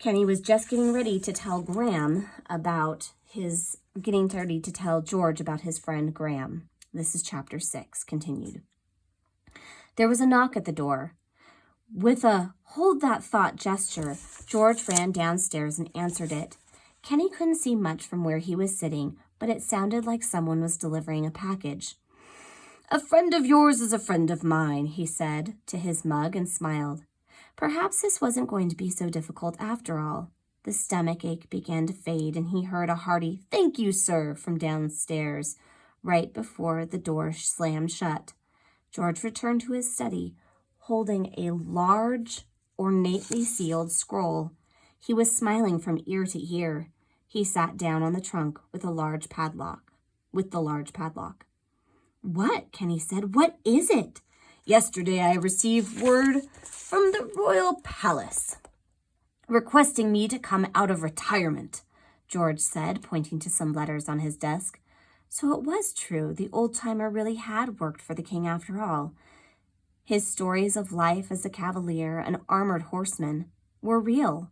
Kenny was just getting ready to tell George about his friend Graham. This is chapter 6, continued. There was a knock at the door. With a hold that thought gesture, George ran downstairs and answered it. Kenny couldn't see much from where he was sitting, but it sounded like someone was delivering a package. A friend of yours is a friend of mine, he said to his mug and smiled. Perhaps this wasn't going to be so difficult after all. The stomach ache began to fade, and he heard a hearty, "Thank you, sir," from downstairs, right before the door slammed shut. George returned to his study, holding a large, ornately sealed scroll. He was smiling from ear to ear. He sat down on the trunk with the large padlock. What? Kenny said. What is it? Yesterday I received word from the royal palace requesting me to come out of retirement, George said, pointing to some letters on his desk. So it was true. The old-timer really had worked for the king after all. His stories of life as a cavalier and armored horseman were real.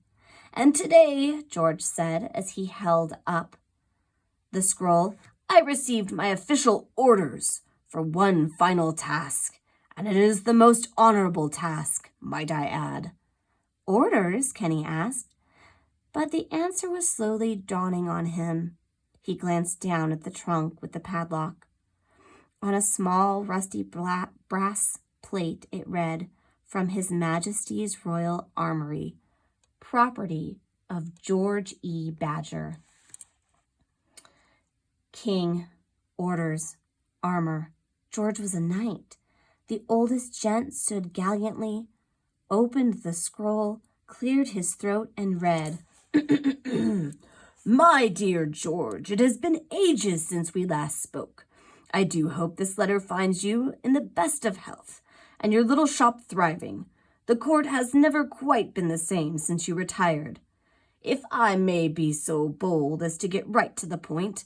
And today, George said as he held up the scroll, I received my official orders for one final task, and it is the most honorable task, might I add. Orders? Kenny asked. But the answer was slowly dawning on him. He glanced down at the trunk with the padlock. On a small, rusty brass plate, it read, From His Majesty's Royal Armory, property of George E. Badger. King, orders, armor. George was a knight. The oldest gent stood gallantly, opened the scroll, cleared his throat, and read, My dear George, it has been ages since we last spoke. I do hope this letter finds you in the best of health, and your little shop thriving. The court has never quite been the same since you retired. If I may be so bold as to get right to the point,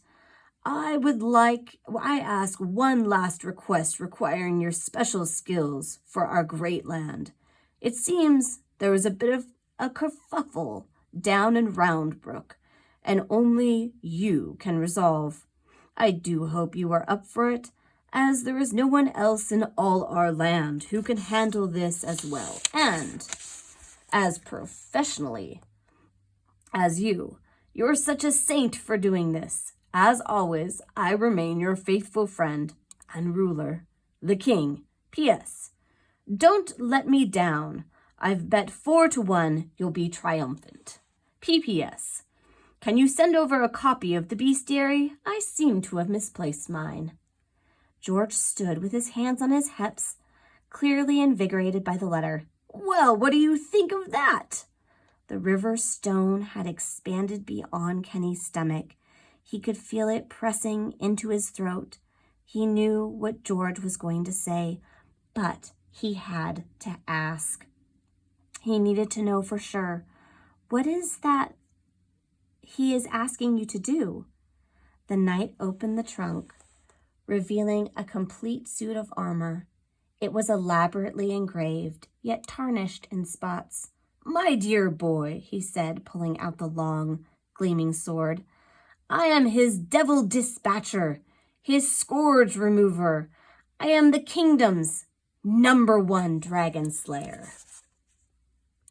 I ask one last request requiring your special skills for our great land. It seems there was a bit of a kerfuffle down in Round Brook, and only you can resolve. I do hope you are up for it, as there is no one else in all our land who can handle this as well and as professionally as you. You're such a saint for doing this. As always, I remain your faithful friend and ruler, the King. P.S. Don't let me down. I've bet 4-1 you'll be triumphant. P.P.S. Can you send over a copy of the bestiary? I seem to have misplaced mine. George stood with his hands on his hips, clearly invigorated by the letter. Well, what do you think of that? The river stone had expanded beyond Kenny's stomach. He could feel it pressing into his throat. He knew what George was going to say, but he had to ask. He needed to know for sure. What is that he is asking you to do? The knight opened the trunk, revealing a complete suit of armor. It was elaborately engraved, yet tarnished in spots. My dear boy, he said, pulling out the long, gleaming sword, I am his devil dispatcher, his scourge remover. I am the kingdom's #1 dragon slayer.